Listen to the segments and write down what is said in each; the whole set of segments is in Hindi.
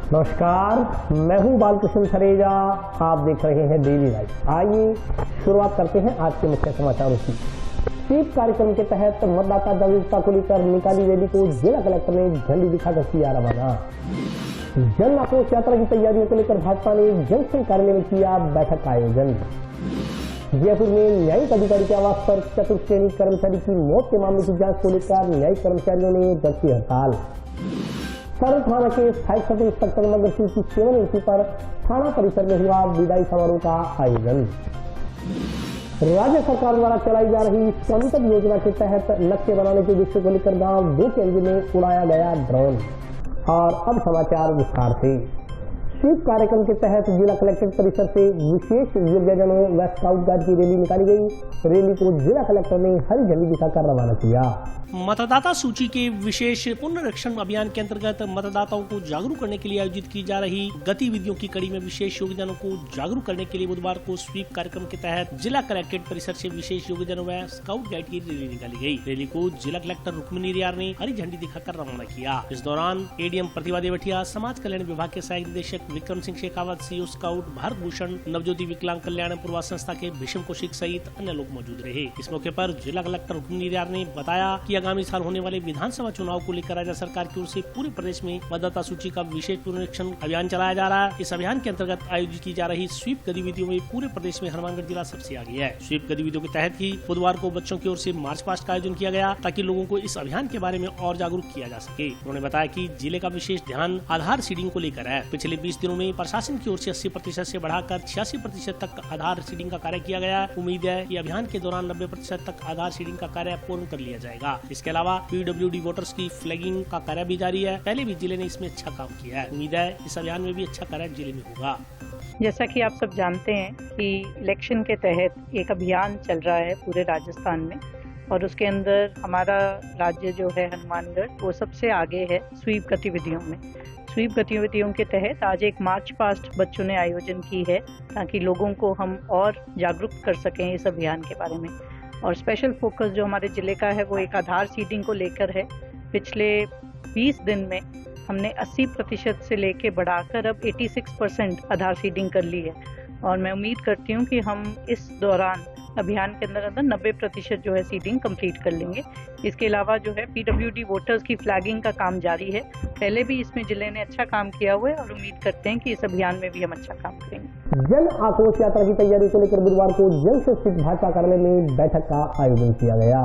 नमस्कार, मैं हूं बालकृष्ण सरेजा। आप देख रहे हैं डेली लाइव। आइए शुरुआत करते हैं आज के मुख्य समाचारों की। स्वीप कार्यक्रम के तहत मतदाता जागरूकता को लेकर निकाली रैली को जिला कलेक्टर ने झंडी दिखाकर किया रवाना। जन आक्रोश यात्रा की तैयारियों को लेकर भाजपा ने जंक्शन कार्यालय में किया बैठक का आयोजन। जयपुर में न्यायिक अधिकारी के आवास पर चतुर्श्रेणी कर्मचारी की मौत के मामले की जांच को लेकर न्यायिक कर्मचारियों ने रखी हड़ताल। सरल थाना के सहायक सब इंस्पेक्टर मगर सिंह की सेवानिवृत्ति पर थाना परिसर में हुआ विदाई समारोह का आयोजन। राज्य सरकार द्वारा चलाई जा रही स्वामित्व योजना के तहत नक्शे बनाने के विषय को लेकर गांव 2 केंद्र में उड़ाया गया ड्रोन। और अब समाचार विस्तार से। स्वीप कार्यक्रम के तहत जिला कलेक्ट्रेट परिसर से विशेष योग्यजनों व स्काउट गाइड की रैली निकाली गई। रैली को जिला कलेक्टर ने हरी झंडी दिखाकर रवाना किया। मतदाता सूची के विशेष पुनरीक्षण अभियान के अंतर्गत मतदाताओं को जागरूक करने के लिए आयोजित की जा रही गतिविधियों की कड़ी में विशेष योगदानों को जागरूक करने के लिए बुधवार को स्वीप कार्यक्रम के तहत जिला कलेक्ट्रेट परिसर से विशेष योगदानों व स्काउट गाइड की रैली निकाली गई। रैली को जिला कलेक्टर रुक्मिणी रियार ने हरी झंडी दिखाकर रवाना किया। इस दौरान एडीएम प्रतिभा देवटिया, समाज कल्याण विभाग के सहायक निदेशक विक्रम सिंह शेखावत, सीओ स्काउट भारत भूषण, नवज्योति विकलांग कल्याण पूर्वास संस्था के भीष्म कौशिक सहित अन्य लोग मौजूद रहे। इस मौके पर जिला कलेक्टर रुक्मिणी रियार ने बताया कि आगामी साल होने वाले विधानसभा चुनाव को लेकर राज्य सरकार की ओर से पूरे प्रदेश में मतदाता सूची का विशेष पुनरीक्षण अभियान चलाया जा रहा है। इस अभियान के अंतर्गत आयोजित की जा रही स्वीप गतिविधियों में पूरे प्रदेश में हनुमानगढ़ जिला सबसे आगे है। स्वीप गतिविधियों के तहत ही बुधवार को बच्चों की ओर से मार्च पास्ट का आयोजन किया गया ताकि लोगों को इस अभियान के बारे में और जागरूक किया जा सके। उन्होंने बताया कि जिले का विशेष ध्यान आधार सीडिंग को लेकर है। पिछले 20 दिनों में प्रशासन की ओर से 80% से बढ़ाकर 86% तक आधार सीडिंग का कार्य किया गया। उम्मीद है कि अभियान के दौरान 90% तक आधार सीडिंग का कार्य पूर्ण कर लिया जाएगा। इसके अलावा PWD वोटर्स की फ्लैगिंग का कार्य भी जारी है। पहले भी जिले ने इसमें अच्छा काम किया है। उम्मीद है इस अभियान में भी अच्छा कार्य जिले में होगा। जैसा कि आप सब जानते हैं कि इलेक्शन के तहत एक अभियान चल रहा है पूरे राजस्थान में और उसके अंदर हमारा राज्य जो है हनुमानगढ़ वो सबसे आगे है स्वीप गतिविधियों में। स्वीप गतिविधियों के तहत आज एक मार्च पास्ट बच्चों ने आयोजन की है ताकि लोगों को हम और जागरूक कर सकें इस अभियान के बारे में। और स्पेशल फोकस जो हमारे ज़िले का है वो एक आधार सीडिंग को लेकर है। पिछले 20 दिन में हमने 80% से लेके बढ़ाकर अब 86% आधार सीडिंग कर ली है और मैं उम्मीद करती हूँ कि हम इस दौरान अभियान के अंदर 90% जो है सीडिंग कंप्लीट कर लेंगे। इसके अलावा जो है PWD वोटर्स की फ्लैगिंग का काम जारी है। पहले भी इसमें जिले ने अच्छा काम किया हुआ है और उम्मीद करते हैं कि इस अभियान में भी हम अच्छा काम करेंगे। जन आक्रोश यात्रा की तैयारी को लेकर बुधवार को जंक्शन स्थित भाजपा कार्यालय में बैठक का आयोजन किया गया।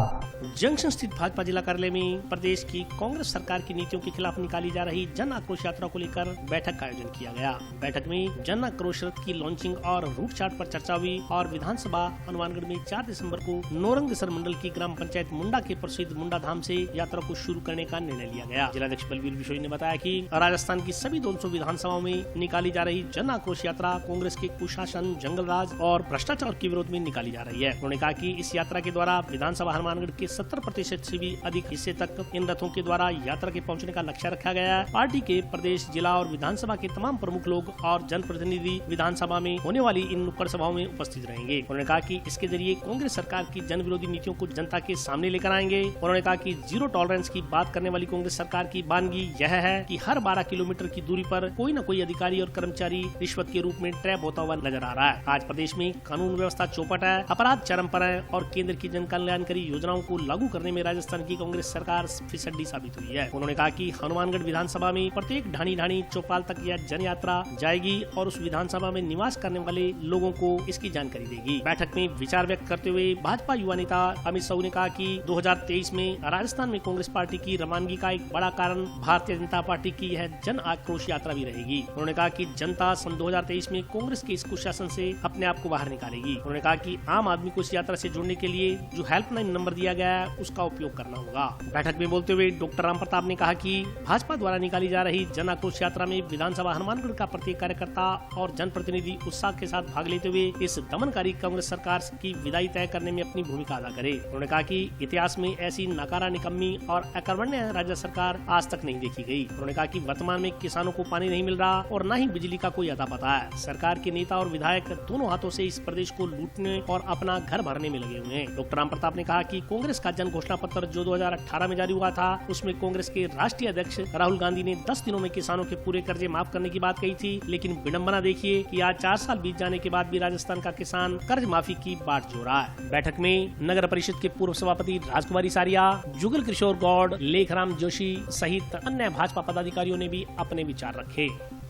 जंक्शन स्थित भाजपा जिला कार्यालय में प्रदेश की कांग्रेस सरकार की नीतियों के खिलाफ निकाली जा रही जन आक्रोश यात्रा को लेकर बैठक का आयोजन किया गया। बैठक में जन आक्रोश रथ की लॉन्चिंग और रूट चार्ट पर चर्चा हुई और विधानसभा हनुमानगढ़ में 4 दिसंबर को नौरंगसर मंडल की ग्राम पंचायत मुंडा के प्रसिद्ध मुंडा धाम से यात्रा को शुरू करने का निर्णय लिया गया। जिलाध्यक्ष बलवीर बिशोई ने बताया कि राजस्थान की सभी 200 विधानसभाओं में निकाली जा रही जन आक्रोश यात्रा कांग्रेस के कुशासन, जंगलराज और भ्रष्टाचार के विरोध में निकाली जा रही है। उन्होंने कहा कि इस यात्रा के द्वारा विधानसभा हनुमानगढ़ के 70% से भी अधिक हिस्से तक इन रथों के द्वारा यात्रा के पहुंचने का लक्ष्य रखा गया है। पार्टी के प्रदेश, जिला और विधानसभा के तमाम प्रमुख लोग और जनप्रतिनिधि विधानसभा में होने वाली इन नुक्कड़ सभाओं में उपस्थित रहेंगे। उन्होंने कहा कि इसके जरिए कांग्रेस सरकार की जन विरोधी नीतियों को जनता के सामने लेकर आएंगे। उन्होंने कहा कि जीरो टॉलरेंस की बात करने वाली कांग्रेस सरकार की वानगी यह है कि हर 12 किलोमीटर की दूरी पर कोई न कोई अधिकारी और कर्मचारी रिश्वत के रूप में ट्रैप होता हुआ नजर आ रहा है। आज प्रदेश में कानून व्यवस्था चौपट है, अपराध चरम पर है और केंद्र की जन कल्याणकारी योजनाओं को लागू करने में राजस्थान की कांग्रेस सरकार फिसड्डी साबित हुई है। उन्होंने कहा कि हनुमानगढ़ विधानसभा में प्रत्येक ढाणी चौपाल तक यह जन यात्रा जाएगी और उस विधानसभा में निवास करने वाले लोगों को इसकी जानकारी देगी। बैठक में विचार व्यक्त करते हुए भाजपा युवा नेता अमित शाह ने कहा कि 2023 में राजस्थान में कांग्रेस पार्टी की रवानगी का एक बड़ा कारण भारतीय जनता पार्टी की यह जन आक्रोश यात्रा भी रहेगी। उन्होंने कहा कि जनता सन 2023 में कांग्रेस के इस कुशासन से अपने आप को बाहर निकालेगी। उन्होंने कहा कि आम आदमी को इस यात्रा से जुड़ने के लिए जो हेल्पलाइन नंबर दिया गया है उसका उपयोग करना होगा। बैठक में बोलते हुए डॉक्टर राम प्रताप ने कहा कि भाजपा द्वारा निकाली जा रही जन आक्रोश यात्रा में विधानसभा हनुमानगढ़ का प्रत्येक कार्यकर्ता और जनप्रतिनिधि उत्साह के साथ भाग लेते हुए इस दमनकारी कांग्रेस सरकार की विदाई तय करने में अपनी भूमिका अदा करे। उन्होंने कहा कि इतिहास में ऐसी नकारा, निकम्मी और अकर्मण्य राज्य सरकार आज तक नहीं देखी गई। उन्होंने कहा कि वर्तमान में किसानों को पानी नहीं मिल रहा और न ही बिजली का कोई अता पता है। सरकार के नेता और विधायक दोनों हाथों से इस प्रदेश को लूटने और अपना घर भरने में लगे हुए हैं। डॉक्टर राम प्रताप ने कहा कि कांग्रेस कांग्रेस का जन घोषणा पत्र जो 2018 में जारी हुआ था, उसमें कांग्रेस के राष्ट्रीय अध्यक्ष राहुल गांधी ने 10 दिनों में किसानों के पूरे कर्जे माफ करने की बात कही थी। लेकिन विडंबना देखिए कि आज 4 साल बीत जाने के बाद भी राजस्थान का किसान कर्ज माफी की बाट जोड़ रहा है। बैठक में नगर परिषद के पूर्व सभापति राजकुमारी सारिया, जुगल किशोर गौड़, लेखराम जोशी सहित अन्य भाजपा पदाधिकारियों ने भी अपने विचार रखे।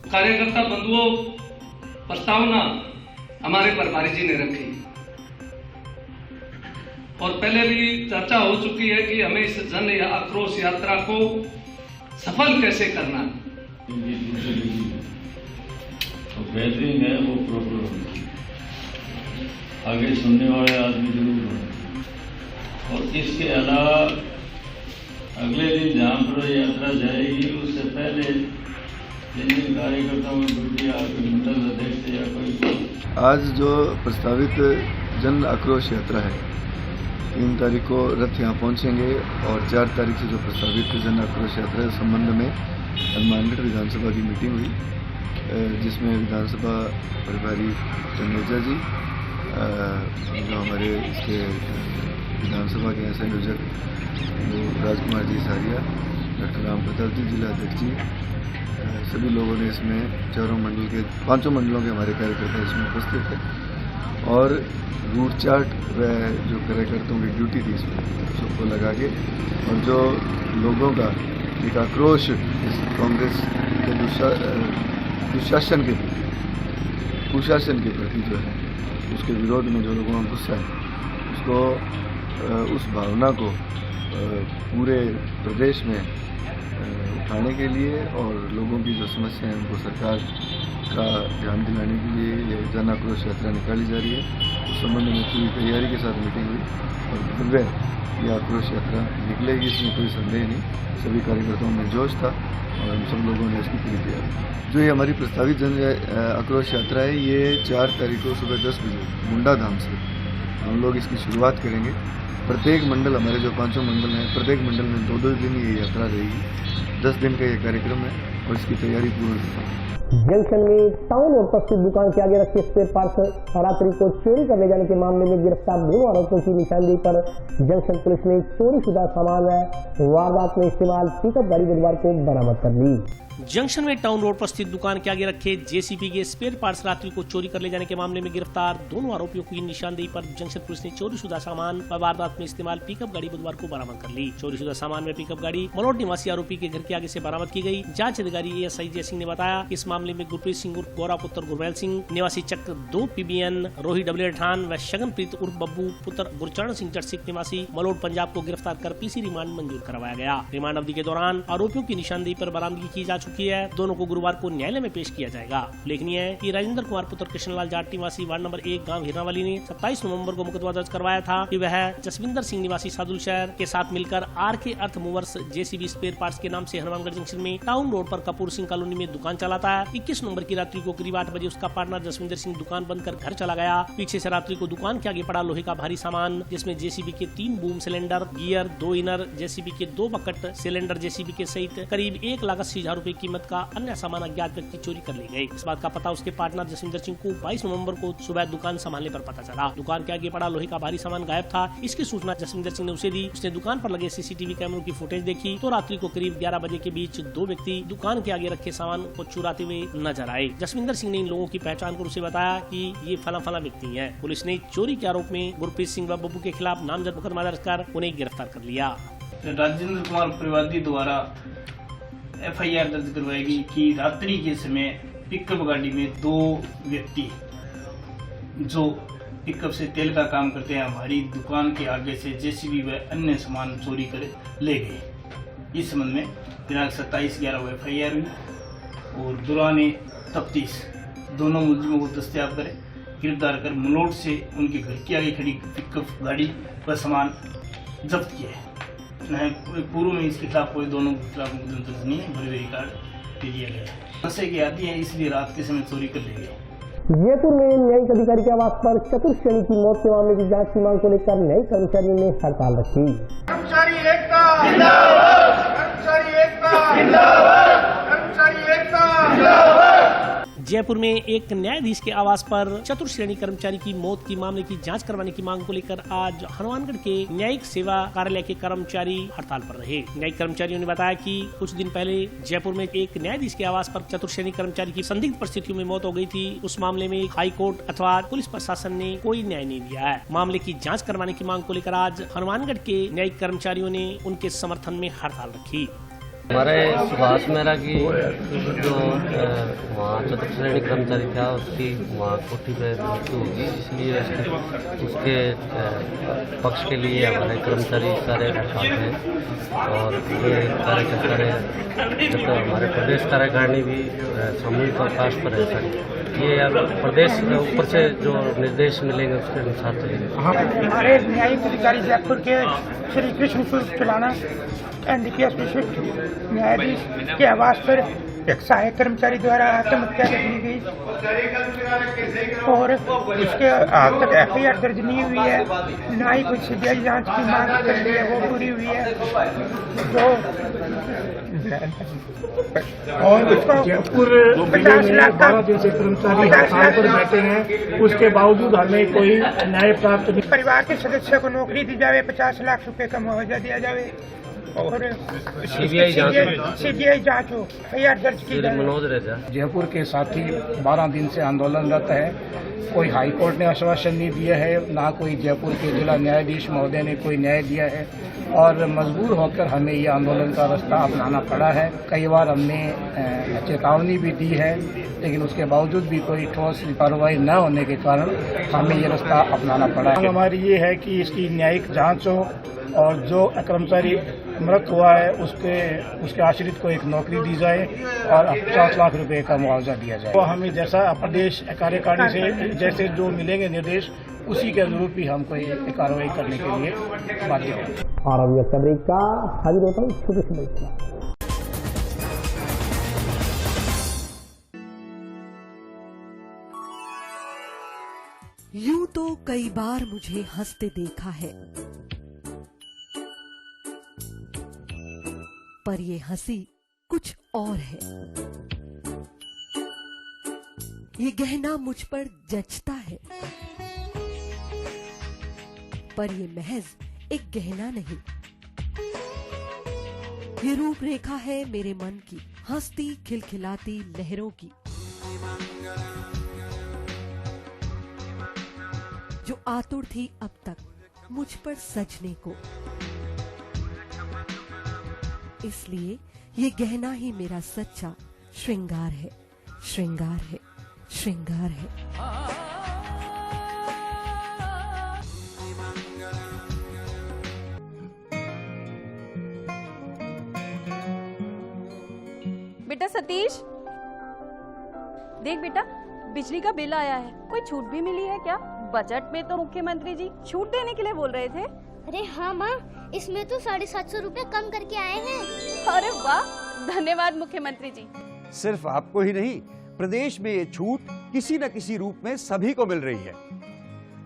कार्यकर्ता बंधुओं, प्रस्तावना हमारे प्रभारी जी ने रखी और पहले भी चर्चा हो चुकी है कि हमें इस जन आक्रोश यात्रा को सफल कैसे करना। तो बेहतरीन है वो प्रॉपर होना, आगे सुनने वाले आदमी जरूर हों। और इसके अलावा अगले दिन जहाँ पर यात्रा जाएगी उससे पहले जिन कार्यकर्ताओं में ड्यूटी या कोई मंडल अध्यक्ष या कोई, आज जो प्रस्तावित जन आक्रोश यात्रा है 3 तारीख को रथ यहाँ पहुँचेंगे और 4 तारीख से जो प्रस्तावित जन आक्रोश यात्रा के संबंध में हनुमानगढ़ विधानसभा की मीटिंग हुई, जिसमें विधानसभा प्रभारी चंद्रेजा जी, जो हमारे इसके विधानसभा के संयोजक राजकुमार जी सारिया, डॉक्टर राम प्रताप जी जिला अध्यक्ष जी, सभी लोगों ने इसमें 5 मंडलों के हमारे कार्यकर्ता इसमें उपस्थित थे और रूट चार्ट व जो कार्यकर्ताओं की ड्यूटी थी इसमें सबको लगा के और जो लोगों का एक आक्रोश इस कांग्रेस के कुशासन के प्रति जो है उसके विरोध में जो लोगों का गुस्सा है उसको उस भावना को पूरे प्रदेश में उठाने के लिए और लोगों की जो समस्या है उनको सरकार का ध्यान दिलाने के लिए ये जन आक्रोश यात्रा निकाली जा रही है। उस संबंध में पूरी तैयारी के साथ मीटिंग हुई और भव्य ये आक्रोश यात्रा निकलेगी, इसमें कोई संदेह नहीं। सभी कार्यकर्ताओं में जोश था और हम सब लोगों ने इसकी पूरी तैयारी। जो ये हमारी प्रस्तावित जन आक्रोश यात्रा है, ये 4 तारीख को सुबह 10 बजे मुंडा धाम से हम लोग इसकी शुरुआत करेंगे। प्रत्येक मंडल, हमारे जो 5 मंडल हैं, प्रत्येक मंडल में 2-2 दिन ये यात्रा रहेगी। 10 दिन का ये कार्यक्रम है और इसकी तैयारी पूर्ण है। जंक्शन में टाउन और उपस्थित दुकान के आगे रखे स्पेयर पार्ट्स रात्रि को चोरी कर ले जाने के मामले में गिरफ्तार 2 आरोपियों की निशानदेही पर जंक्शन पुलिस ने चोरीशुदा सामान वारदात में इस्तेमाल पिकअप गाड़ी बुधवार को बरामद कर ली। जंक्शन में टाउन रोड पर स्थित दुकान के आगे रखे जेसीबी के स्पेयर पार्ट्स रात्रि को चोरी कर ले जाने के मामले में गिरफ्तार 2 आरोपियों की निशानदेही पर जंक्शन पुलिस ने चोरीशुदा सामान व वारदात में इस्तेमाल पिकअप गाड़ी बुधवार को बरामद कर ली। चोरीशुदा सामान में पिकअप गाड़ी मलोट निवासी आरोपी के घर के आगे से बरामद की गई। जांच अधिकारी एएसआई जय सिंह ने बताया इस मामले में गुरप्रीत सिंह उर्फ गौरा पुत्र गुरमैल सिंह निवासी चक्र 2 पीबीएन, रोही डब्ल्यू ठान व शगनप्रीत उर्फ बब्बू पुत्र गुरचरण सिंह जटसिक निवासी मलोट पंजाब को गिरफ्तार कर पीसी रिमांड मंजूर करवाया गया। रिमांड अवधि के दौरान आरोपियों की निशानदेही पर बरामदगी की जा चुकी है। दोनों को गुरुवार को न्यायालय में पेश किया जाएगा। उल्लेखनीय है कि राजेंद्र कुमार पुत्र कृष्णलाल जाट निवासी वार्ड नंबर 1 गांव हिरनावाली ने 27 नवंबर को मुकदमा दर्ज करवाया था कि वह जसविंदर सिंह निवासी सादुल शहर के साथ मिलकर आरके अर्थ मूवर्स जेसीबी स्पेयर पार्ट्स के नाम से हनुमानगढ़ जंक्शन में टाउन रोड पर कपूर सिंह कॉलोनी में दुकान चलाता है। 21 नवंबर की रात्रि को करीब 8 बजे उसका पार्टनर जसविंदर सिंह दुकान बंद कर घर चला गया। पीछे से रात्रि को दुकान के आगे पड़ा लोहे का भारी सामान जिसमें जेसीबी के 3 boom cylinder, gear, 2 inner, JCB के 2 बकेट सिलेंडर जेसीबी के सहित करीब 1,80,000 रुपए कीमत का अन्य सामान अज्ञात व्यक्ति चोरी कर ले गए। इस बात का पता उसके पार्टनर जसविंदर सिंह को 22 नवंबर को सुबह दुकान संभालने पर पता चला। दुकान के आगे पड़ा लोहे का भारी सामान गायब था। इसकी सूचना जसविंदर सिंह ने उसे दी। उसने दुकान पर लगे सीसीटीवी कैमरों की फुटेज देखी तो रात्रि को करीब 11 बजे के बीच 2 व्यक्ति दुकान के आगे रखे सामान को चुराते हुए नजर आए। जसविंदर सिंह ने इन लोगों की पहचान कर उसे बताया कि ये फला व्यक्ति है। पुलिस ने चोरी के आरोप में गुरप्रीत सिंह व बब्बू के खिलाफ नामजद मुकदमा दर्ज कर उन्हें गिरफ्तार कर लिया। राजेंद्र कुमार परिवादी द्वारा एफआईआर दर्ज करवाई गई कि रात्रि के समय पिकअप गाड़ी में 2 व्यक्ति जो पिकअप से तेल का काम करते हैं हमारी दुकान के आगे से जेसीबी व अन्य सामान चोरी कर ले गए। इस संबंध में दिनांक 27/11 को एफआईआर हुई और दौरान तफ्तीश दोनों मुलजिमों को दस्तयाब करे गिरफ्तार कर मलोट से उनके घर के आगे खड़ी पिकअप गाड़ी व सामान जब्त किया है। पूर्व में इसके खिलाफ कोई दोनों के खिलाफ मुकदमा दर्ज नहीं है। बड़ी रिकॉर्ड दे दिया गया है। नशे की आदि है इसलिए रात के समय चोरी कर ले गए। जयपुर में न्यायिक अधिकारी के आवास पर चतुर्थ श्रेणी की मौत के मामले की जांच की मांग को लेकर न्यायिक कर्मचारियों ने हड़ताल रखी। कर्मचारी एकता जिंदाबाद, कर्मचारी एकता जिंदाबाद, कर्मचारी एकता जिंदाबाद। जयपुर में एक न्यायाधीश के आवास पर चतुर्थ श्रेणी कर्मचारी की मौत की मामले की जांच करवाने की मांग को लेकर आज हनुमानगढ़ के न्यायिक सेवा कार्यालय के कर्मचारी हड़ताल पर रहे। न्यायिक कर्मचारियों ने बताया कि कुछ दिन पहले जयपुर में एक न्यायाधीश के आवास पर चतुर्थ श्रेणी कर्मचारी की संदिग्ध परिस्थितियों में मौत हो गई थी। उस मामले में हाई कोर्ट अथवा पुलिस प्रशासन ने कोई न्याय नहीं दिया है। मामले की जाँच करवाने की मांग को लेकर आज हनुमानगढ़ के न्यायिक कर्मचारियों ने उनके समर्थन में हड़ताल रखी। हमारे सुभाष मेहरा की जो वहाँ चतुर्थ श्रेणी कर्मचारी था उसकी वहाँ कोठी पे मृत्यु होगी, इसलिए उसके पक्ष के लिए हमारे कर्मचारी सारे हड़ताल हैं और ये कार्यकर्ता रहे तो हमारे प्रदेश कार्यकारिणी भी सामूहिक अवकाश पर है सर। ये अब प्रदेश ऊपर से जो निर्देश मिलेंगे उसके अनुसार चलेंगे। हमारे न्यायिक अधिकारी जयपुर के श्री कृष्ण सूर्य चलाना एनडीपीएस विशिष्ट न्यायाधीश के आवास पर एक सहायक कर्मचारी द्वारा आत्महत्या कर ली गई और उसके आज तक एफआईआर दर्ज नहीं हुई है, न ही कोई सीबीआई जांच की मांग कर रही है वो पूरी हुई है। तो और जयपुर 12 दिन से कर्मचारी हड़ताल पर बैठे हैं, उसके बावजूद हमें कोई न्याय प्राप्त नहीं। परिवार के सदस्य को नौकरी दी जावे, 50 लाख रुपए का मुआवजा दिया जावे और सीबीआई जांच हो, एफआईआर दर्ज की जाए। मनोज रेजा जयपुर के साथी 12 दिन से आंदोलनरत है, कोई हाई कोर्ट ने आश्वासन नहीं दिया है, ना कोई जयपुर के जिला न्यायाधीश महोदय ने कोई न्याय दिया है और मजबूर होकर हमें ये आंदोलन का रास्ता अपनाना पड़ा है। कई बार हमने चेतावनी भी दी है, लेकिन उसके बावजूद भी कोई ठोस कार्रवाई न होने के कारण हमें ये रास्ता अपनाना पड़ा है। हमारी ये है कि इसकी न्यायिक जांच हो और जो कर्मचारी मृत हुआ है उसके आश्रित को एक नौकरी दी जाए और 50 लाख रुपए का मुआवजा दिया जाए। तो हमें जैसा प्रदेश कार्यकारिणी से जैसे जो मिलेंगे निर्देश उसी के अनुरूप ही हम कोई कार्रवाई करने के लिए बाध्य होंगे। और अब यह ब्रेक का हाजिर होता हूँ छोटे से ब्रेक। यूं तो कई बार मुझे हंसते देखा है, पर ये हंसी कुछ और है। ये गहना मुझ पर जचता है, पर ये महज एक गहना नहीं, ये रूपरेखा है मेरे मन की, हंसती खिलखिलाती लहरों की, जो आतुर थी अब तक मुझ पर सजने को। इसलिए ये गहना ही मेरा सच्चा श्रृंगार है, श्रृंगार है, श्रृंगार है। बेटा सतीश, देख बेटा, बिजली का बिल आया है, कोई छूट भी मिली है क्या? बजट में तो मुख्यमंत्री जी छूट देने के लिए बोल रहे थे। अरे हाँ माँ, इसमें तो 750 रुपए कम करके आए हैं। अरे वाह, धन्यवाद मुख्यमंत्री जी। सिर्फ आपको ही नहीं, प्रदेश में ये छूट किसी न किसी रूप में सभी को मिल रही है।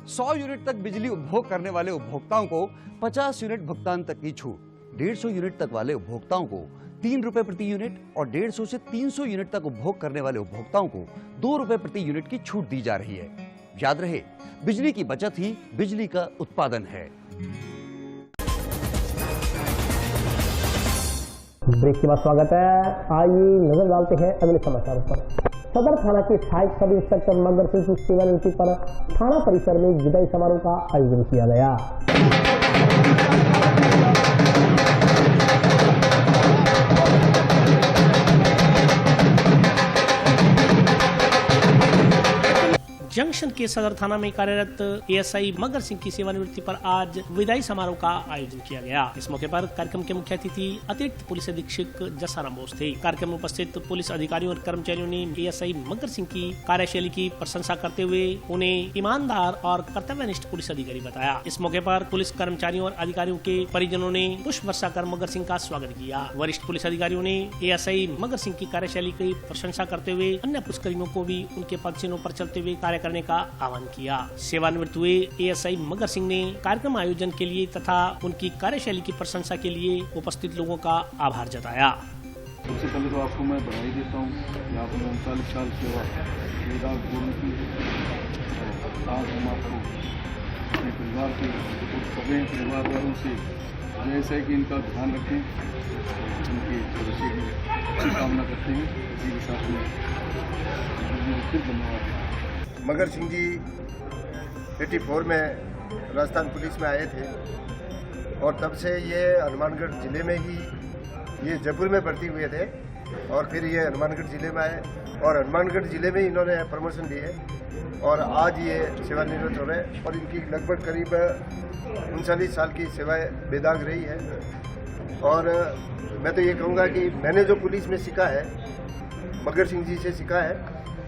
100 यूनिट तक बिजली उपभोग करने वाले उपभोक्ताओं को 50 यूनिट भुगतान तक की छूट, 150 यूनिट तक वाले उपभोक्ताओं को 3 रुपए प्रति यूनिट और 150 से 300 यूनिट तक उपभोग करने वाले उपभोक्ताओं को 2 रुपए प्रति यूनिट की छूट दी जा रही है। याद रहे, बिजली की बचत ही बिजली का उत्पादन है। ब्रेक के बाद स्वागत है। आइए नजर डालते हैं अगले समाचारों पर। सदर थाना के सहायक सब इंस्पेक्टर मगर सिंह की सेवानिवृत्ति पर थाना परिसर में विदाई समारोह का आयोजन किया गया। जंक्शन के सदर थाना में कार्यरत एएसआई मगर सिंह की सेवानिवृत्ति पर आज विदाई समारोह का आयोजन किया गया। इस मौके पर कार्यक्रम के मुख्य अतिथि अतिरिक्त पुलिस अधीक्षक जसाराम बोस थे। कार्यक्रम में उपस्थित पुलिस अधिकारियों और कर्मचारियों ने एएसआई मगर सिंह की कार्यशैली की प्रशंसा करते हुए उन्हें ईमानदार और कर्तव्यनिष्ठ पुलिस अधिकारी बताया। इस मौके पर पुलिस कर्मचारियों और अधिकारियों के परिजनों ने पुष्प वर्षा कर मगर सिंह का स्वागत किया। वरिष्ठ पुलिस अधिकारियों ने एएसआई मगर सिंह की कार्यशैली की प्रशंसा करते हुए अन्य पुलिसकर्मियों को भी उनके पदचिन्हों पर चलते हुए कार्य करने का आह्वान किया। सेवानिवृत्त हुए एएसआई मगर सिंह ने कार्यक्रम आयोजन के लिए तथा उनकी कार्यशैली की प्रशंसा के लिए उपस्थित लोगों का आभार जताया। सबसे पहले तो आपको मैं बधाई देता हूँ कि आपने 39 साल सेवा पूर्ण की और आज हम आपको अपने परिवार के सभी परिवार वालों से जैसे कि इनका ध्यान रखें, उनके भविष्य की कामना करते हैं। इसी के साथ में फिर धन्यवाद। मगर सिंह जी 84 में राजस्थान पुलिस में आए थे और तब से ये हनुमानगढ़ जिले में ही, ये जयपुर में भर्ती हुए थे और फिर ये हनुमानगढ़ जिले में आए और हनुमानगढ़ जिले में इन्होंने प्रमोशन लिए और आज ये सेवानिवृत्त हो रहे हैं और इनकी लगभग करीब 39 साल की सेवाएं बेदाग रही है। और मैं तो ये कहूँगा कि मैंने जो पुलिस में सीखा है मगर सिंह जी से सीखा है।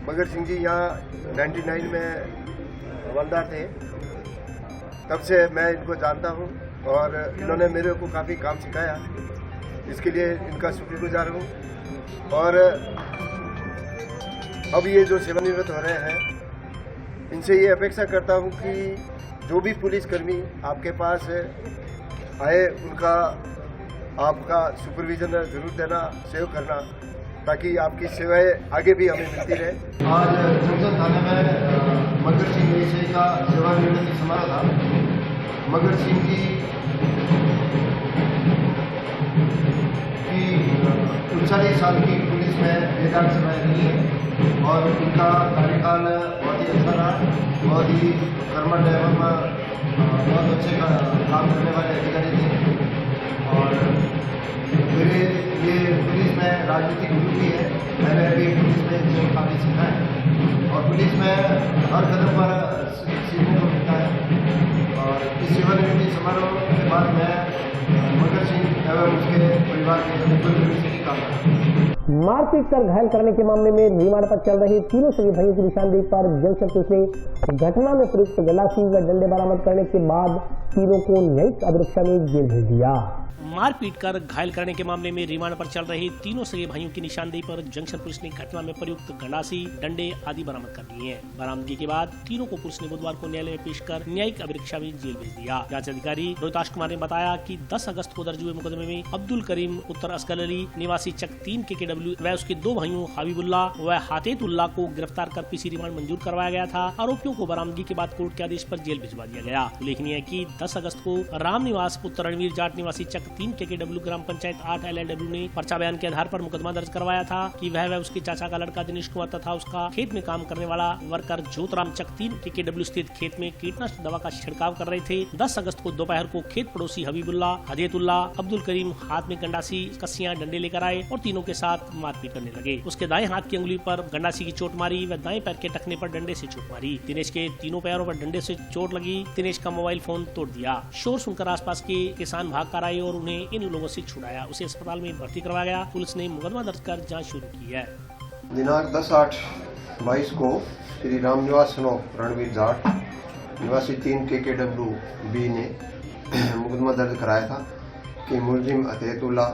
मगर सिंह जी यहाँ 99 में हवलदार थे, तब से मैं इनको जानता हूँ और इन्होंने मेरे को काफ़ी काम सिखाया, इसके लिए इनका शुक्रगुजार हूँ। और अब ये जो सेवानिवृत्त हो रहे हैं, इनसे ये अपेक्षा करता हूँ कि जो भी पुलिसकर्मी आपके पास आए उनका आपका सुपरविजन जरूर देना, सेव करना, ताकि आपकी सेवाएं आगे भी हमें मिलती रहे। आज संसद थाने में मगर सिंह जी का सेवानिवृत्ति समारोह था। मगर सिंह जी की 39 साल की पुलिस में बेदाग सेवाएं रही है और उनका कार्यकाल बहुत ही अच्छा रहा। बहुत ही कर्मठ एवं बहुत अच्छे काम करने वाले अधिकारी थे और मेरे ये पुलिस में राजनीतिक गुरु भी है। मैंने अभी पुलिस में जीवन काफ़ी सीखा है और पुलिस में हर कदम पर सीखने को मिलता है। और इस सेवानिवृत्ति समारोह के बाद मैं मगर सिंह एवं उसके परिवार के सदस्यों की कामना करता हूं। मारपीट कर घायल करने के मामले में रिमांड पर चल रहे तीनों सगे भाइयों की निशानदेही पर जंक्शन पुलिस ने घटना में प्रयुक्त गलासी व डंडे बरामद करने के बाद तीनों को न्यायिक अभिरक्षा में जेल भेज दिया। मारपीट कर घायल करने के मामले में रिमांड पर चल रहे तीनों सगे भाइयों की निशानदेही पर जंक्शन पुलिस ने घटना में प्रयुक्त गंडासी, डंडे आदि बरामद कर लिए हैं। बरामदगी के बाद तीनों को पुलिस ने बुधवार को न्यायालय में पेश कर न्यायिक अभिरक्षा में जेल भेज दिया। जांच अधिकारी रोहिताश कुमार ने बताया कि 10 अगस्त को दर्ज हुए मुकदमे में अब्दुल करीम पुत्र असगर अली निवासी चक 3 KKW व उसके 2 भाइयों हबीबुल्ला व हातेतुल्ला को गिरफ्तार कर पीसी रिमांड मंजूर करवाया गया था। आरोपियों को बरामदगी के बाद कोर्ट के आदेश पर जेल भिजवा दिया गया। उल्लेखनीय है कि 10 अगस्त को राम निवास पुत्र रणवीर जाट निवासी चक 3 KKW ग्राम पंचायत 8 LLW ने पर्चा बयान के आधार पर मुकदमा दर्ज करवाया था कि वह उसके चाचा का लड़का दिनेश कुमार तथा उसका खेत में काम करने वाला वर्कर ज्योतराम चक 3 KKW स्थित खेत में कीटनाशक दवा का छिड़काव कर रहे थे। 10 अगस्त को दोपहर को खेत पड़ोसी हबीबुल्ला, हदेतुल्ला, अब्दुल करीम हाथ में गंडासी, कस्सियां, डंडे लेकर आए और तीनों के साथ मारपीट करने लगे। उसके दाएं हाथ की अंगुली पर गंडासी की चोट मारी व दाएं पैर के टखने पर डंडे से चोट मारी। दिनेश के तीनों पैरों पर डंडे से चोट लगी। दिनेश का मोबाइल फोन तोड़ दिया। शोर सुनकर आसपास के किसान भाग कर आए और उन्हें इन लोगों से छुड़ाया। उसे अस्पताल में भर्ती करवाया गया। पुलिस ने मुकदमा दर्ज कर जांच शुरू की है। दिनांक 10/8/22 को श्री राम निवास रणवीर जाट निवासी 3 KKW बी ने मुकदमा दर्ज कराया था कि मुलजिम अतेतुल्ला,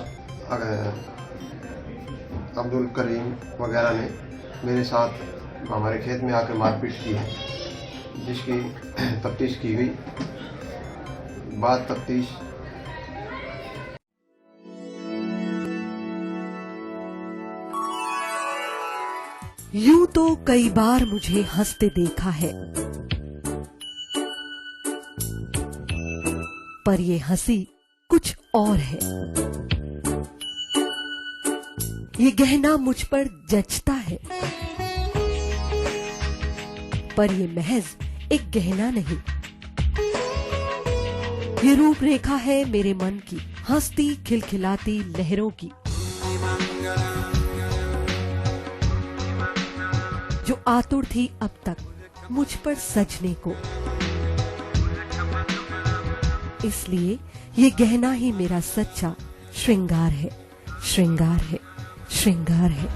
अब्दुल करीम वगैरह ने मेरे साथ हमारे खेत में आकर मारपीट की है, जिसकी तफ्तीश की गई। बाद तफ्तीश यूं तो कई बार मुझे हंसते देखा है, पर ये हंसी कुछ और है। ये गहना मुझ पर जचता है, पर ये महज एक गहना नहीं, ये रूपरेखा है मेरे मन की, हंसती खिलखिलाती लहरों की, जो आतुर थी अब तक मुझ पर सजने को। इसलिए ये गहना ही मेरा सच्चा श्रृंगार है, श्रृंगार है, श्रृंगार है।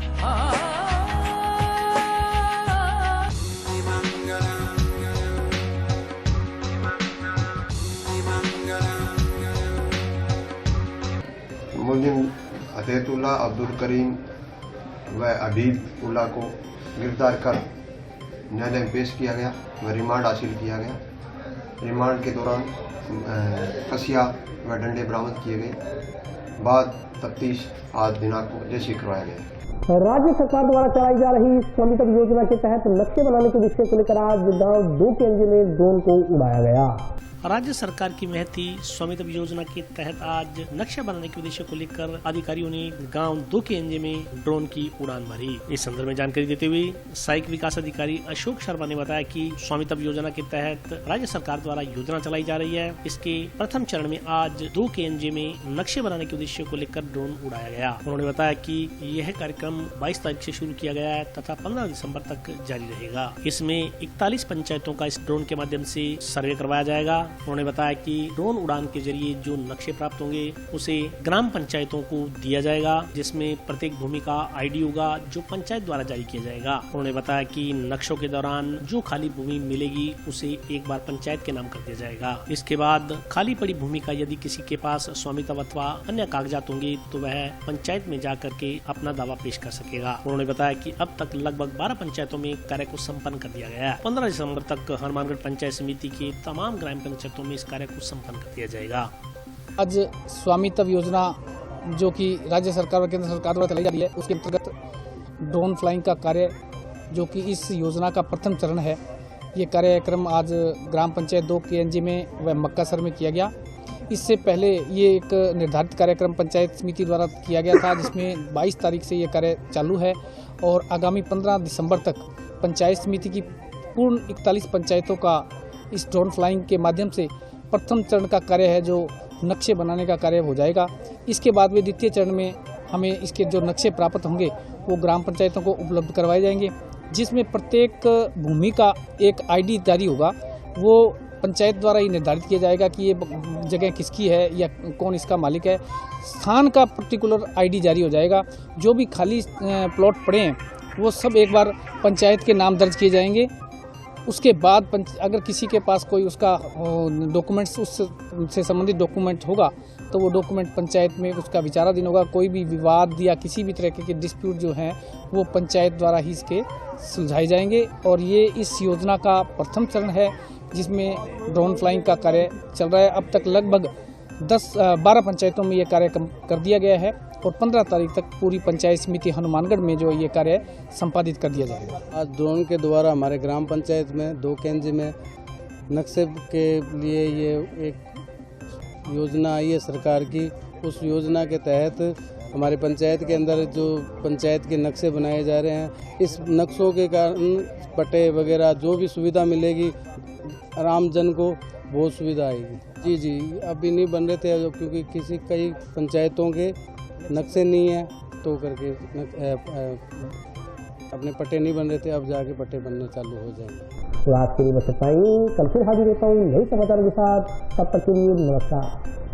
मुलजिम अतेतुल्ला, अब्दुल करीम व हबीबुल्ला को गिरफ्तार कर न्यायालय में पेश किया गया व रिमांड हासिल किया गया। रिमांड के दौरान कसिया व डंडे बरामद किए गए बाद तफ्तीश आज दिनांक को जैसे करवाया गया। राज्य सरकार द्वारा चलाई जा रही स्वामित्व योजना के तहत नक्शे बनाने के विषय को लेकर आज गांव 2 के एनजे में ड्रोन को उड़ाया गया। राज्य सरकार की महती स्वामित्व योजना के तहत आज नक्शा बनाने के उद्देश्य को लेकर अधिकारियों ने गांव 2 के एनजे में ड्रोन की उड़ान भरी। इस संदर्भ में जानकारी देते हुए सहायक विकास अधिकारी अशोक शर्मा ने बताया कि स्वामित्व योजना के तहत राज्य सरकार द्वारा योजना चलाई जा रही है। इसके प्रथम चरण में आज 2 के एनजे में नक्शे बनाने के उद्देश्य को लेकर ड्रोन उड़ाया गया। उन्होंने बताया कि यह कार्यक्रम 22 तारीख से शुरू किया गया है तथा 15 दिसंबर तक जारी रहेगा। इसमें 41 पंचायतों का इस ड्रोन के माध्यम से सर्वे करवाया जाएगा। उन्होंने बताया कि ड्रोन उड़ान के जरिए जो नक्शे प्राप्त होंगे उसे ग्राम पंचायतों को दिया जाएगा, जिसमें प्रत्येक भूमि का आईडी होगा जो पंचायत द्वारा जारी किया जाएगा। उन्होंने बताया कि नक्शों के दौरान जो खाली भूमि मिलेगी उसे एक बार पंचायत के नाम कर दिया जाएगा। इसके बाद खाली पड़ी भूमि का यदि किसी के पास स्वामित्व अथवा अन्य कागजात होंगे तो वह पंचायत में जाकर के अपना दावा पेश कर सकेगा। उन्होंने बताया कि अब तक लगभग 12 पंचायतों में कार्य को संपन्न कर दिया गया है। 15 दिसंबर तक हनुमानगढ़ पंचायत समिति के तमाम ग्राम पंचायतों में इस कार्य को संपन्न कर दिया जाएगा। आज स्वामित्व योजना जो कि राज्य सरकार और केंद्र सरकार द्वारा चलाई जा रही है, उसके अंतर्गत ड्रोन फ्लाइंग का कार्य जो कि इस योजना का प्रथम चरण है, ये कार्यक्रम आज ग्राम पंचायत 2 के एनजे में व मक्कासर में किया गया। इससे पहले ये एक निर्धारित कार्यक्रम पंचायत समिति द्वारा किया गया था, जिसमें 22 तारीख से ये कार्य चालू है और आगामी 15 दिसंबर तक पंचायत समिति की पूर्ण 41 पंचायतों का इस ड्रोन फ्लाइंग के माध्यम से प्रथम चरण का कार्य है जो नक्शे बनाने का कार्य हो जाएगा। इसके बाद में द्वितीय चरण में हमें इसके जो नक्शे प्राप्त होंगे वो ग्राम पंचायतों को उपलब्ध करवाए जाएंगे, जिसमें प्रत्येक भूमि का एक आईडी जारी होगा। वो पंचायत द्वारा ही निर्धारित किया जाएगा कि ये जगह किसकी है या कौन इसका मालिक है। स्थान का पर्टिकुलर आईडी जारी हो जाएगा। जो भी खाली प्लॉट पड़े हैं वो सब एक बार पंचायत के नाम दर्ज किए जाएंगे। उसके बाद अगर किसी के पास कोई उसका डॉक्यूमेंट्स उससे संबंधित डॉक्यूमेंट होगा तो वो डॉक्यूमेंट पंचायत में उसका विचाराधीन होगा। कोई भी विवाद या किसी भी तरह के डिस्प्यूट जो हैं वो पंचायत द्वारा ही इसके सुलझाए जाएंगे। और ये इस योजना का प्रथम चरण है जिसमें ड्रोन फ्लाइंग का कार्य चल रहा है। अब तक लगभग 12 पंचायतों में ये कार्य कर दिया गया है और 15 तारीख तक पूरी पंचायत समिति हनुमानगढ़ में जो ये कार्य संपादित कर दिया जाएगा। आज ड्रोन के द्वारा हमारे ग्राम पंचायत में 2 के एनजे में नक्शे के लिए ये एक योजना आई है सरकार की। उस योजना के तहत हमारे पंचायत के अंदर जो पंचायत के नक्शे बनाए जा रहे हैं, इस नक्शों के कारण पट्टे वगैरह जो भी सुविधा मिलेगी आम जन को बहुत सुविधा आएगी। जी अभी नहीं बन रहे थे क्योंकि कई पंचायतों के नक्शे नहीं है तो करके अपने पट्टे नहीं बन रहे थे, अब जाके पट्टे बनने चालू हो जाएंगे। तो आज के लिए बस इतना ही। कल फिर हाजिर होता हूँ नए समाचारों के साथ। तब तक के लिए नमस्कार।